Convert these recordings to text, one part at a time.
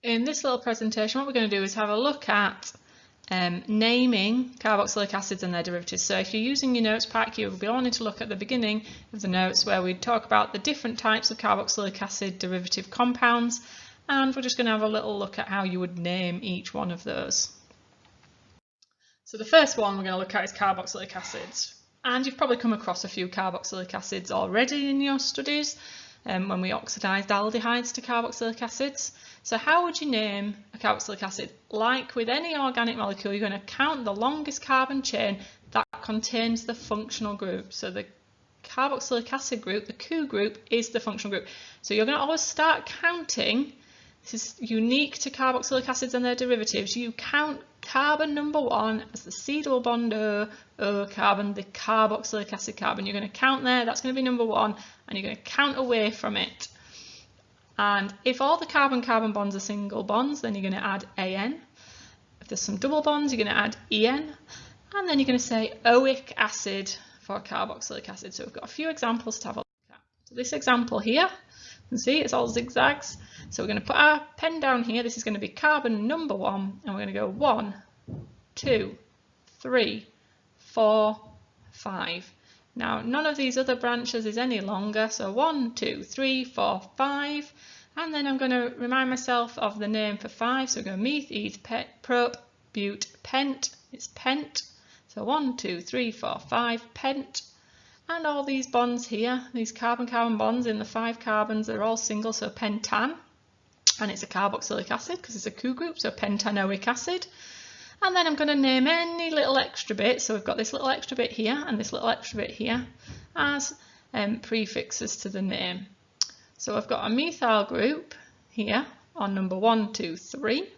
In this little presentation, what we're going to do is have a look at naming carboxylic acids and their derivatives. So if you're using your notes pack, you'll be wanting to look at the beginning of the notes where we talk about the different types of carboxylic acid derivative compounds, and we're just going to have a little look at how you would name each one of those. So the first one we're going to look at is carboxylic acids, and you've probably come across a few carboxylic acids already in your studies when we oxidised aldehydes to carboxylic acids. So how would you name a carboxylic acid? Like with any organic molecule, you're going to count the longest carbon chain that contains the functional group. So the carboxylic acid group, the COOH group, is the functional group. So you're going to always start counting. This is unique to carboxylic acids and their derivatives. You count carbon number 1 as the C double bond O carbon, the carboxylic acid carbon. You're going to count there, that's going to be number 1, and you're going to count away from it. And if all the carbon-carbon bonds are single bonds, then you're going to add AN. If there's some double bonds, you're going to add EN. And then you're going to say oic acid for carboxylic acid. So we've got a few examples to have a look at. So this example here, you can see it's all zigzags. So we're going to put our pen down here. This is going to be carbon number 1. And we're going to go 1, 2, 3, 4, 5. Now, none of these other branches is any longer, so 1, 2, 3, 4, 5, and then I'm going to remind myself of the name for 5, so we go meth, eth, prop, but, pent, it's pent, so 1, 2, 3, 4, 5, pent, and all these bonds here, these carbon-carbon bonds in the 5 carbons, they're all single, so pentan, and it's a carboxylic acid because it's a COOH group, so pentanoic acid. And then I'm going to name any little extra bit, so we've got this little extra bit here and this little extra bit here as prefixes to the name. So I've got a methyl group here on number 1, 2, 3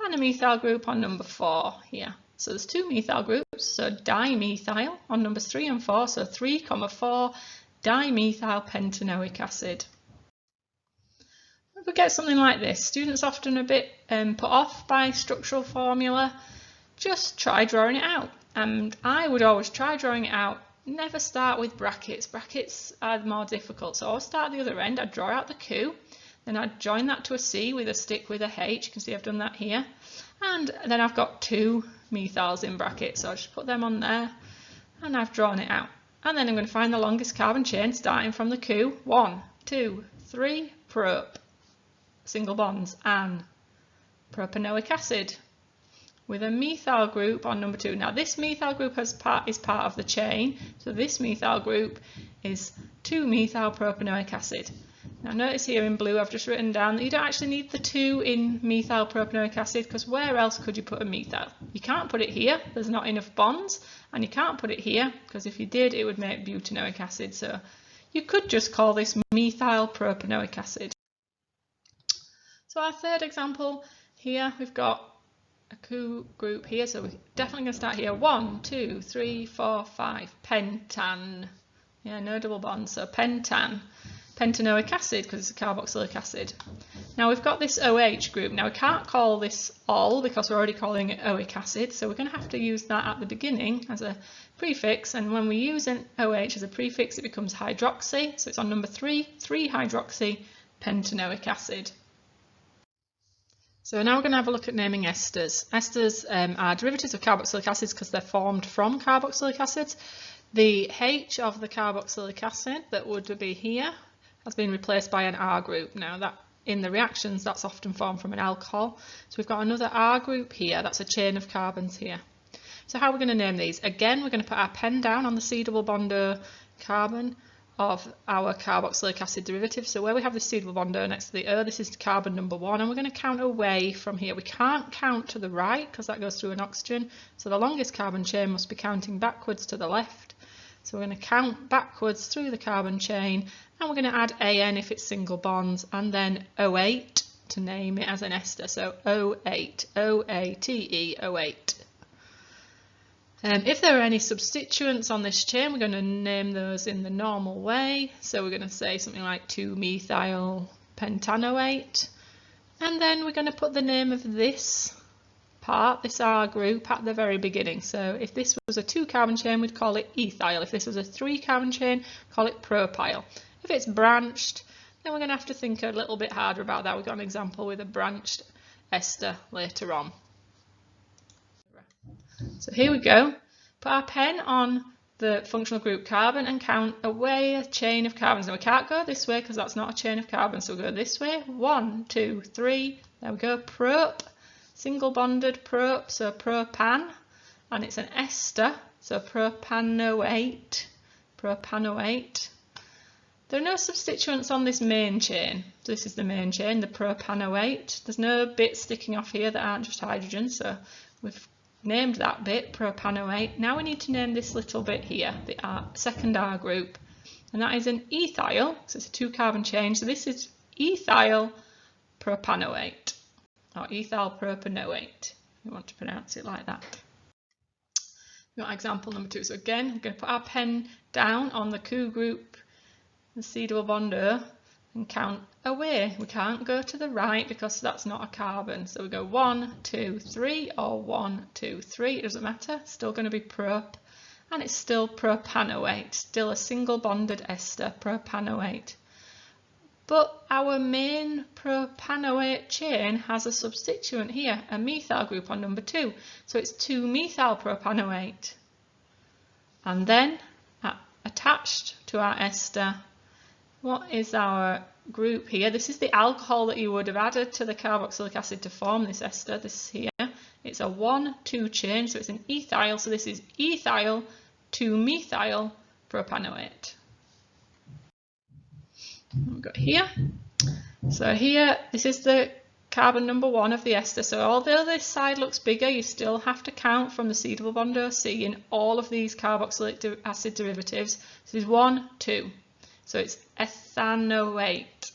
and a methyl group on number 4 here. So there's 2 methyl groups, so dimethyl on numbers 3 and 4, so 3, 4 dimethyl pentanoic acid. If we get something like this, students often a bit put off by structural formula. Just try drawing it out, and I would always try drawing it out. Never start with brackets. Brackets are more difficult, so I'll start at the other end. I'd draw out the COOH, then I'd join that to a C with a stick with a H. You can see I've done that here, and then I've got 2 methyls in brackets, so I'll just put them on there, and I've drawn it out. And then I'm going to find the longest carbon chain starting from the COOH. 1, 2, 3, prop, single bonds, and propanoic acid with a methyl group on number 2. Now this methyl group is part of the chain, so this methyl group is 2-methyl propanoic acid. Now notice here in blue I've just written down that you don't actually need the 2 in methyl propanoic acid, because where else could you put a methyl? You can't put it here, there's not enough bonds, and you can't put it here because if you did it would make butanoic acid, so you could just call this methyl propanoic acid. So our third example here, we've got a COOH group here, so we're definitely going to start here. 1, 2, 3, 4, 5, pentan. Yeah, no double bonds, so pentan. Pentanoic acid because it's a carboxylic acid. Now we've got this OH group. Now we can't call this ol because we're already calling it oic acid, so we're going to have to use that at the beginning as a prefix, and when we use an OH as a prefix it becomes hydroxy, so it's on number 3, 3-hydroxy pentanoic acid. So now we're going to have a look at naming esters. Esters are derivatives of carboxylic acids because they're formed from carboxylic acids. The H of the carboxylic acid that would be here has been replaced by an R group. Now that in the reactions that's often formed from an alcohol. So we've got another R group here, that's a chain of carbons here. So how are we going to name these? Again, we're going to put our pen down on the C double bond O carbon of our carboxylic acid derivative. So where we have the C double bond O next to the O, this is carbon number 1, and we're going to count away from here. We can't count to the right because that goes through an oxygen, so the longest carbon chain must be counting backwards to the left. So we're going to count backwards through the carbon chain, and we're going to add AN if it's single bonds, and then O8 to name it as an ester. So O8, O-A-T-E, O8. If there are any substituents on this chain, we're going to name those in the normal way. So we're going to say something like 2-methyl pentanoate, and then we're going to put the name of this part, this R group, at the very beginning. So if this was a 2-carbon chain, we'd call it ethyl. If this was a 3-carbon chain, call it propyl. If it's branched, Then we're going to have to think a little bit harder about that. We've got an example with a branched ester later on. So here we go. Put our pen on the functional group carbon and count away a chain of carbons. Now we can't go this way because that's not a chain of carbons, so we'll go this way. 1, 2, 3. There we go. Prop, single bonded prop, so propan, and it's an ester, so propanoate. Propanoate. There are no substituents on this main chain. This is the main chain, the propanoate. There's no bits sticking off here that aren't just hydrogen, so we've named that bit propanoate. Now we need to name this little bit here, the second R group, and that is an ethyl, so it's a 2-carbon chain, so this is ethyl propanoate, or ethyl propanoate, if you want to pronounce it like that. We've got example number 2. So again, we're going to put our pen down on the COOH group, the C double bond O, and count away. We can't go to the right because that's not a carbon. So we go 1, 2, 3, or 1, 2, 3. It doesn't matter. Still going to be prop, and it's still propanoate. Still a single bonded ester, propanoate. But our main propanoate chain has a substituent here, a methyl group on number 2. So it's 2-methyl propanoate. And then attached to our ester, what is our group here? This is the alcohol that you would have added to the carboxylic acid to form this ester. This here, it's a 1,2 chain, so it's an ethyl. So this is ethyl 2-methyl propanoate. We've got here. So here, this is the carbon number 1 of the ester. So although this side looks bigger, you still have to count from the C double bond OC in all of these carboxylic acid derivatives. So this is 1, 2. So it's ethanoate.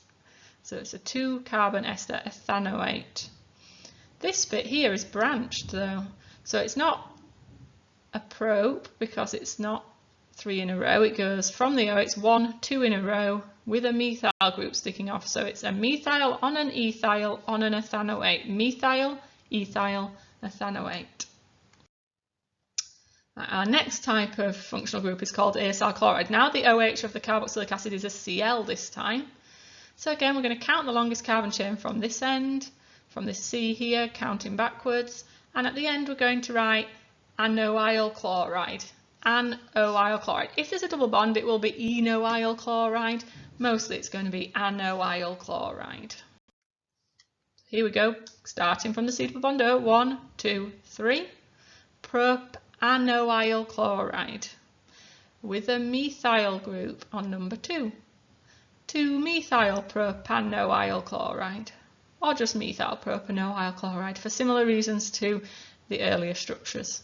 So it's a 2-carbon ester, ethanoate. This bit here is branched though. So it's not a prop because it's not 3 in a row. It goes from the O, it's 1, 2 in a row with a methyl group sticking off. So it's a methyl on an ethyl on an ethanoate. Methyl, ethyl, ethanoate. Our next type of functional group is called acyl chloride. Now the OH of the carboxylic acid is a Cl this time. So again, we're going to count the longest carbon chain from this end, from this C here, counting backwards. And at the end, we're going to write anoyl chloride. Anoyl chloride. If there's a double bond, it will be enoyl chloride. Mostly it's going to be anoyl chloride. Here we go, starting from the C double bond O. 1, 2, 3. Propanoyl chloride with a methyl group on number 2. 2-methyl propanoyl chloride, or just methyl propanoyl chloride for similar reasons to the earlier structures.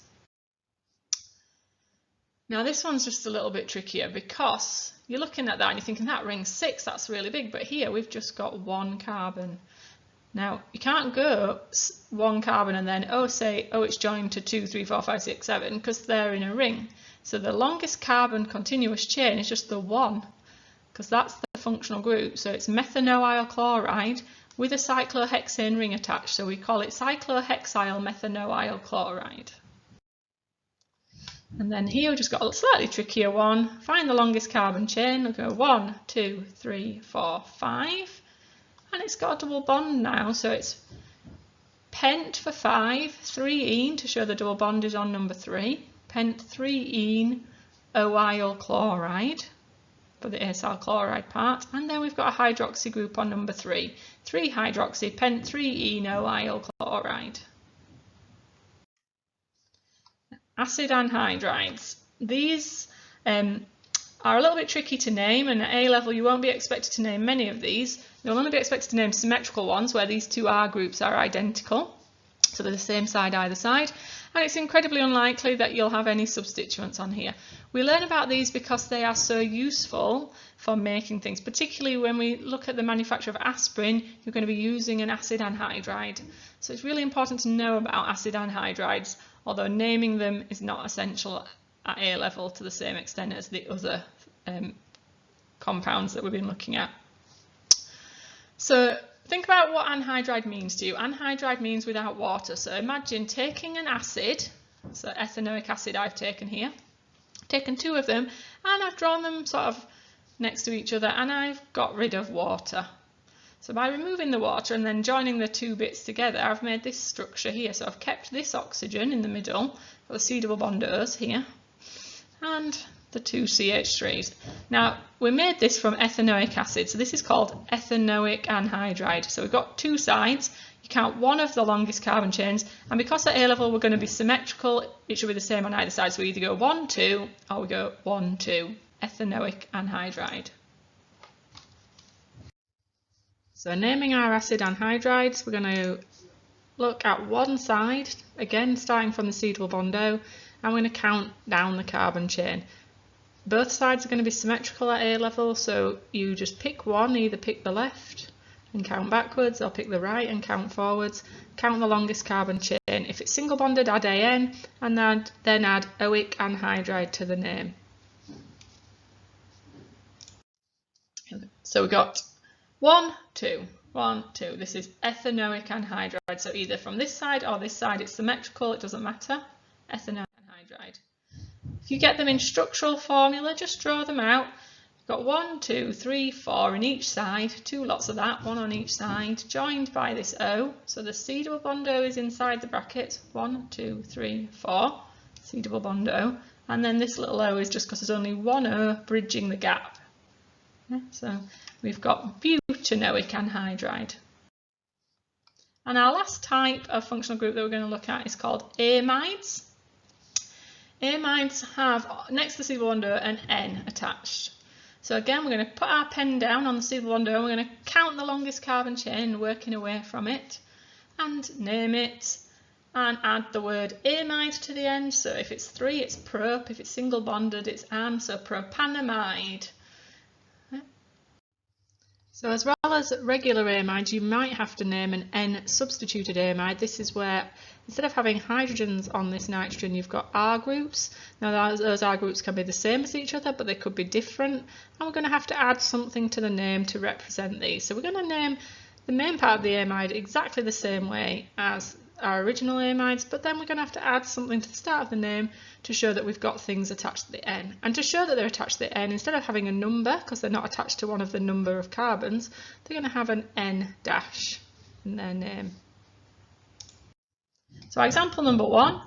Now this one's just a little bit trickier because you're looking at that and you're thinking that ring's 6, that's really big, but here we've just got 1 carbon. Now you can't go 1 carbon and then say it's joined to 2, 3, 4, 5, 6, 7 because they're in a ring. So the longest carbon continuous chain is just the 1 because that's the functional group. So it's methanoyl chloride with a cyclohexane ring attached. So we call it cyclohexyl methanoyl chloride. And then here we've just got a slightly trickier one. Find the longest carbon chain. We'll go 1, 2, 3, 4, 5. And it's got a double bond now. So it's pent for 5, 3-ene to show the double bond is on number 3. Pent 3-ene oyl chloride for the acyl chloride part. And then we've got a hydroxy group on number 3. 3-hydroxy pent 3-ene oyl chloride. Acid anhydrides. These are a little bit tricky to name, and at A level you won't be expected to name many of these. You'll only be expected to name symmetrical ones where these two R groups are identical, so they're the same side either side, and it's incredibly unlikely that you'll have any substituents on here. We learn about these because they are so useful for making things, particularly when we look at the manufacture of aspirin, you're going to be using an acid anhydride. So it's really important to know about acid anhydrides, although naming them is not essential at A level to the same extent as the other compounds that we've been looking at. So think about what anhydride means to you. Anhydride means without water. So imagine taking an acid, so ethanoic acid I've taken here, taken 2 of them, and I've drawn them sort of next to each other, and I've got rid of water. So by removing the water and then joining the two bits together, I've made this structure here. So I've kept this oxygen in the middle, for the C double bond O's here, and the two CH3s. Now, we made this from ethanoic acid, so this is called ethanoic anhydride. So we've got two sides. You count one of the longest carbon chains, and because at A level we're going to be symmetrical, it should be the same on either side. So we either go 1, 2, or we go 1, 2, ethanoic anhydride. So naming our acid anhydrides, we're going to look at one side, again starting from the C double bond O, and we're going to count down the carbon chain. Both sides are going to be symmetrical at A level, so you just pick one, either pick the left and count backwards, or pick the right and count forwards. Count the longest carbon chain. If it's single bonded, add AN, and then add oic anhydride to the name. So we've got 1, 2, 1, 2. This is ethanoic anhydride. So either from this side or this side, it's symmetrical, it doesn't matter. Ethanoic anhydride. If you get them in structural formula, just draw them out. You've got 1, 2, 3, 4 in each side, two lots of that, one on each side, joined by this O. So the C double bond O is inside the bracket. 1, 2, 3, 4, C double bond O. And then this little O is just because there's only one O bridging the gap. Yeah, so we've got butanoic anhydride. And our last type of functional group that we're going to look at is called amides. Amides have, next to the C double bond O, an N attached. So again, we're going to put our pen down on the C double bond O, and we're going to count the longest carbon chain, working away from it, and name it, and add the word amide to the end. So if it's 3, it's prop. If it's single bonded, it's an, so propanamide. So as well as regular amides, you might have to name an N-substituted amide. This is where, instead of having hydrogens on this nitrogen, you've got R groups. Now those R groups can be the same as each other, but they could be different. And we're going to have to add something to the name to represent these. So we're going to name the main part of the amide exactly the same way as our original amides, but then we're going to have to add something to the start of the name to show that we've got things attached to the N. And to show that they're attached to the N, instead of having a number, because they're not attached to one of the number of carbons, they're going to have an N dash in their name. So example number 1,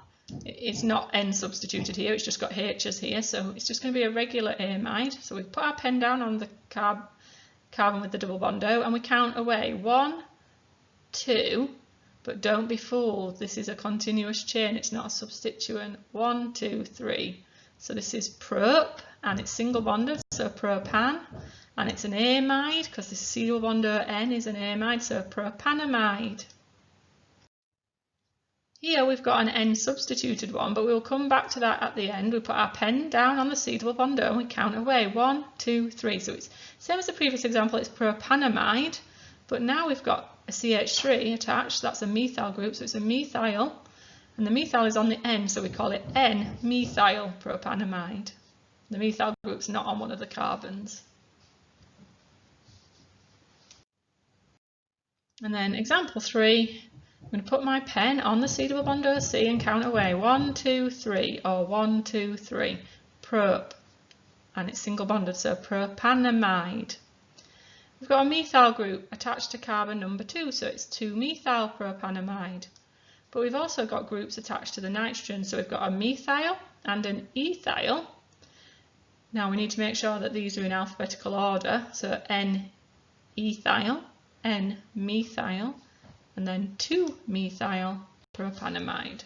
it's not N substituted here, it's just got H's here, so it's just going to be a regular amide. So we put our pen down on the carbon with the double bond O, and we count away 1, 2, but don't be fooled, this is a continuous chain, it's not a substituent. 1, 2, 3. So this is prop, and it's single bonded, so propan, and it's an amide, because this C double bond N is an amide, so propanamide. Here we've got an N substituted one, but we'll come back to that at the end. We put our pen down on the C double bond O and we count away 1, 2, 3. So it's same as the previous example, it's propanamide, but now we've got a CH3 attached, that's a methyl group, so it's a methyl, and the methyl is on the N, so we call it N-methyl propanamide. The methyl group's not on one of the carbons. And then example 3, I'm going to put my pen on the C double bond OC and count away 1, 2, 3, or 1, 2, 3, prop, and it's single bonded, so propanamide. We've got a methyl group attached to carbon number 2, so it's 2-methyl propanamide. But we've also got groups attached to the nitrogen, so we've got a methyl and an ethyl. Now we need to make sure that these are in alphabetical order, so N-ethyl, N-methyl, and then 2-methyl propanamide.